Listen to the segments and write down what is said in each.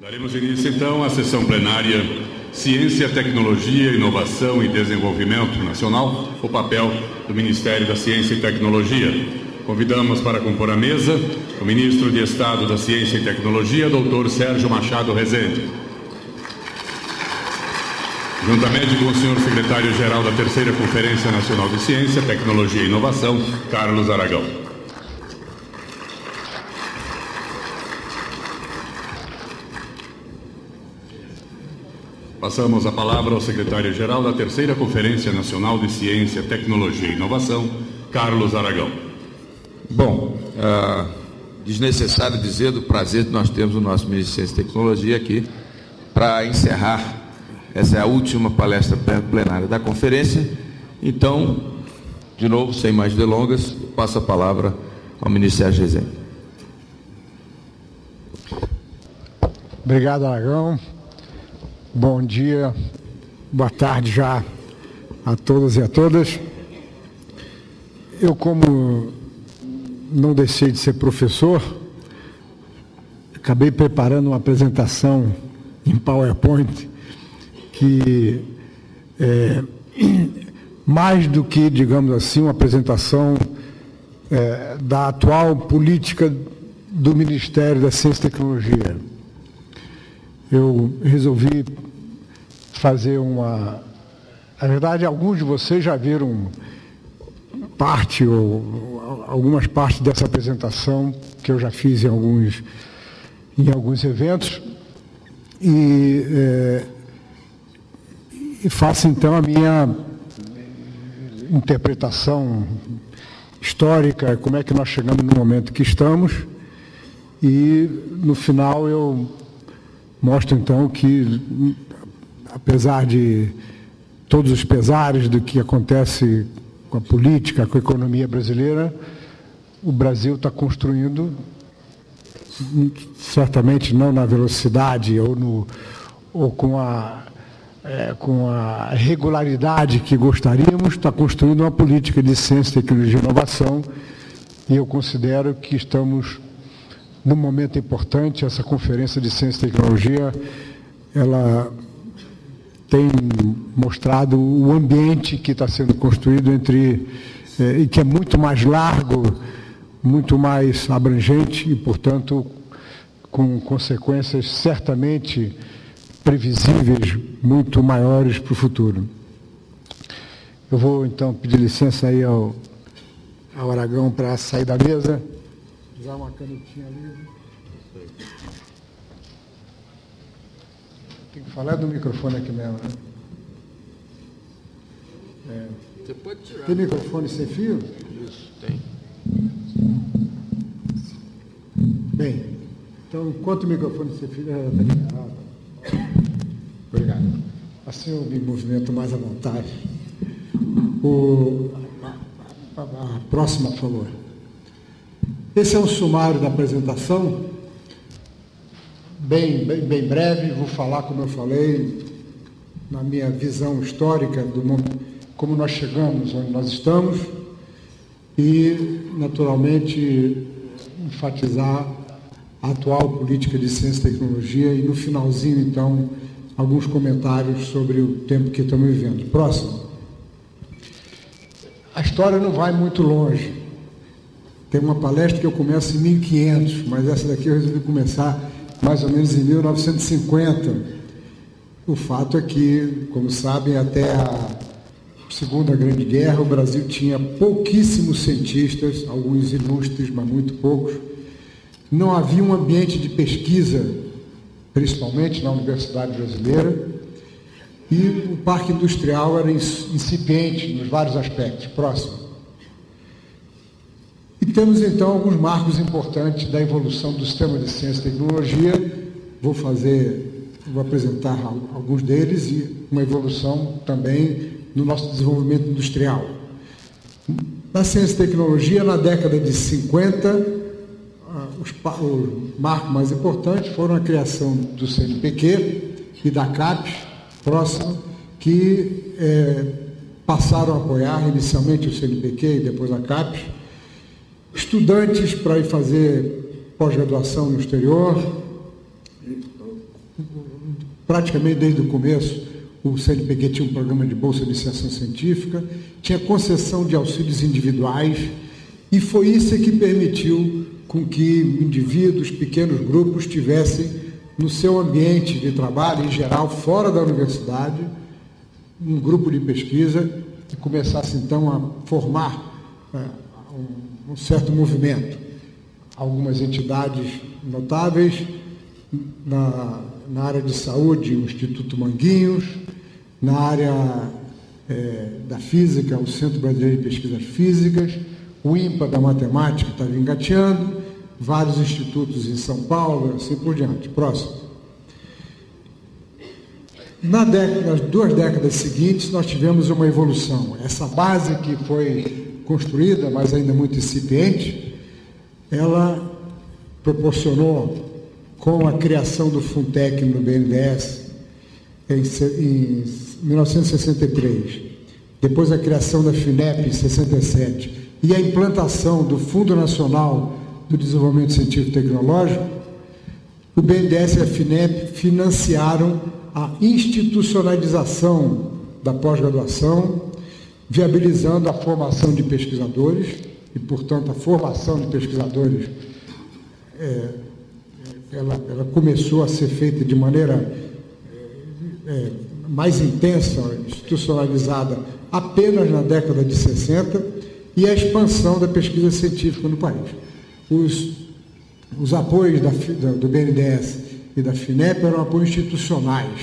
Daremos início, então, à sessão plenária Ciência, Tecnologia, Inovação e Desenvolvimento Nacional, o papel do Ministério da Ciência e Tecnologia. Convidamos para compor a mesa o Ministro de Estado da Ciência e Tecnologia, Dr. Sérgio Machado Rezende. Juntamente com o senhor Secretário-Geral da Terceira Conferência Nacional de Ciência, Tecnologia e Inovação, Carlos Aragão. Passamos a palavra ao secretário-geral da Terceira Conferência Nacional de Ciência, Tecnologia e Inovação, Carlos Aragão. Bom, desnecessário dizer do prazer que nós temos o nosso Ministro de Ciência e Tecnologia aqui para encerrar. Essa é a última palestra plenária da conferência. Então, de novo, sem mais delongas, passo a palavra ao Ministro Sérgio Rezende. Obrigado, Aragão. Bom dia, boa tarde já a todos e a todas. Eu, como não deixei de ser professor, acabei preparando uma apresentação em PowerPoint que é mais do que, digamos assim, uma apresentação da atual política do Ministério da Ciência e Tecnologia. Eu resolvi fazer uma... Na verdade, alguns de vocês já viram parte ou algumas partes dessa apresentação que eu já fiz em alguns eventos e faço então a minha interpretação histórica, como é que nós chegamos no momento que estamos, e no final eu mostro então que, apesar de todos os pesares do que acontece com a política, com a economia brasileira, o Brasil está construindo, certamente não na velocidade ou com a regularidade que gostaríamos, está construindo uma política de ciência, tecnologia e inovação, e eu considero que estamos num momento importante. Essa conferência de ciência e tecnologia, ela tem mostrado o ambiente que está sendo construído e que é muito mais largo, muito mais abrangente e, portanto, com consequências certamente previsíveis muito maiores para o futuro. Eu vou, então, pedir licença aí ao Aragão para sair da mesa. Usar uma canetinha ali. Tem que falar do microfone aqui mesmo, né? Você pode tirar. Tem microfone sem fio? Isso, tem. Bem, então, enquanto o microfone sem fio está ligado. Obrigado. Assim eu me movimento mais à vontade. A próxima, por favor. Esse é um sumário da apresentação, bem breve. Vou falar, como eu falei, na minha visão histórica, como nós chegamos onde nós estamos e, naturalmente, enfatizar a atual política de ciência e tecnologia e, no finalzinho, então, alguns comentários sobre o tempo que estamos vivendo. Próximo. A história não vai muito longe. Tem uma palestra que eu começo em 1500, mas essa daqui eu resolvi começar mais ou menos em 1950. O fato é que, como sabem, até a Segunda Grande Guerra, o Brasil tinha pouquíssimos cientistas, alguns ilustres, mas muito poucos. Não havia um ambiente de pesquisa, principalmente na Universidade Brasileira, e o parque industrial era incipiente nos vários aspectos. Próximo. E temos, então, alguns marcos importantes da evolução do sistema de ciência e tecnologia. Vou apresentar alguns deles e uma evolução também no nosso desenvolvimento industrial. Na ciência e tecnologia, na década de 50, os marcos mais importantes foram a criação do CNPq e da CAPES, próximo, que passaram a apoiar inicialmente o CNPq e depois a CAPES, estudantes para ir fazer pós-graduação no exterior, praticamente desde o começo, o CNPq tinha um programa de bolsa de iniciação científica, tinha concessão de auxílios individuais, e foi isso que permitiu com que indivíduos, pequenos grupos, tivessem no seu ambiente de trabalho, em geral, fora da universidade, um grupo de pesquisa que começasse, então, a formar um certo movimento. Algumas entidades notáveis, na área de saúde, o Instituto Manguinhos, na área da física, o Centro Brasileiro de Pesquisas Físicas, o INPA da matemática estava engateando, vários institutos em São Paulo, assim por diante. Próximo. Nas 2 décadas seguintes, nós tivemos uma evolução. Essa base que foi construída, mas ainda muito incipiente, ela proporcionou, com a criação do Fundtec no BNDES, em 1963, depois a criação da FINEP em 67, e a implantação do Fundo Nacional do Desenvolvimento Científico e Tecnológico, o BNDES e a FINEP financiaram a institucionalização da pós-graduação, viabilizando a formação de pesquisadores, e, portanto, a formação de pesquisadores ela começou a ser feita de maneira mais intensa, institucionalizada, apenas na década de 60, e a expansão da pesquisa científica no país. Os apoios do BNDES e da FINEP eram apoios institucionais,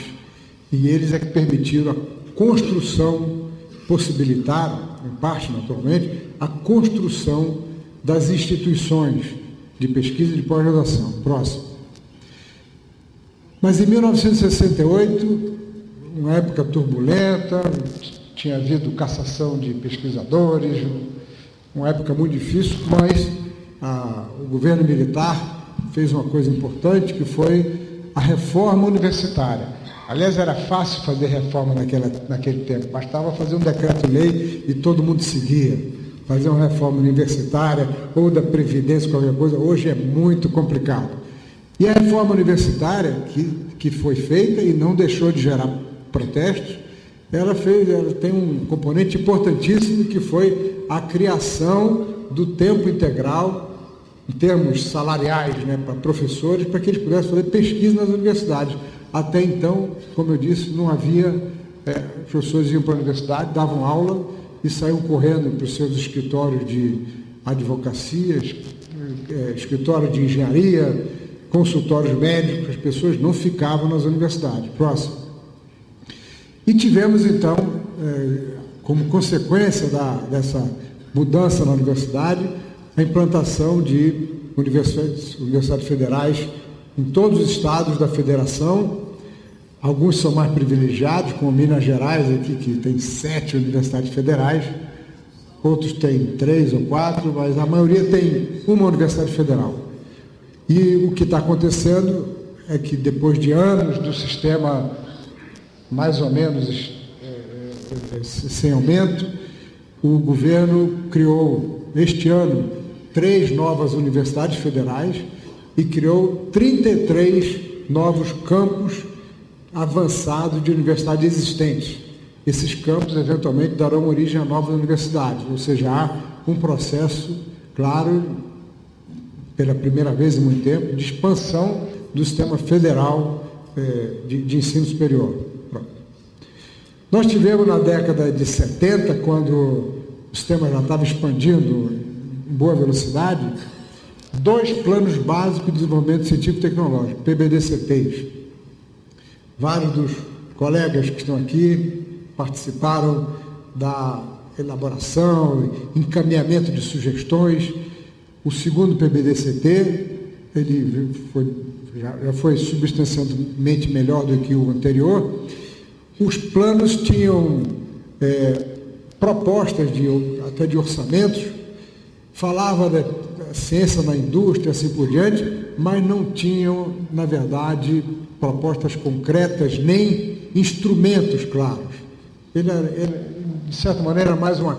e eles é que permitiram a construção, possibilitaram, em parte naturalmente, a construção das instituições de pesquisa e de pós-graduação. Próximo. Mas em 1968, uma época turbulenta, tinha havido cassação de pesquisadores, uma época muito difícil, mas o governo militar fez uma coisa importante, que foi a reforma universitária. Aliás, era fácil fazer reforma naquele tempo, bastava fazer um decreto-lei e todo mundo seguia. Fazer uma reforma universitária ou da Previdência, qualquer coisa, hoje é muito complicado. E a reforma universitária, que foi feita e não deixou de gerar protestos, ela tem um componente importantíssimo, que foi a criação do tempo integral, em termos salariais, para professores, para que eles pudessem fazer pesquisa nas universidades. Até então, como eu disse, não havia, professores iam para a universidade, davam aula e saíam correndo para os seus escritórios de advocacia, escritórios de engenharia, consultórios médicos, as pessoas não ficavam nas universidades. Próximo. E tivemos, então, como consequência dessa mudança na universidade, a implantação de universidades federais em todos os estados da federação. Alguns são mais privilegiados, como Minas Gerais, aqui, que tem 7 universidades federais, outros têm 3 ou 4, mas a maioria tem uma universidade federal. E o que está acontecendo é que, depois de anos do sistema mais ou menos sem aumento, o governo criou, este ano, 3 novas universidades federais e criou 33 novos campus avançados de universidades existentes. Esses campos, eventualmente, darão origem a novas universidades, ou seja, há um processo, claro, pela primeira vez em muito tempo, de expansão do sistema federal de ensino superior. Nós tivemos, na década de 70, quando o sistema já estava expandindo em boa velocidade, 2 planos básicos de desenvolvimento científico e tecnológico, PBDCTs. Vários dos colegas que estão aqui participaram da elaboração, encaminhamento de sugestões. O segundo PBDCT, ele já foi substancialmente melhor do que o anterior. Os planos tinham propostas até de orçamentos, falava da ciência na indústria, assim por diante, mas não tinham, na verdade, propostas concretas, nem instrumentos claros. Ele, de certa maneira, era mais uma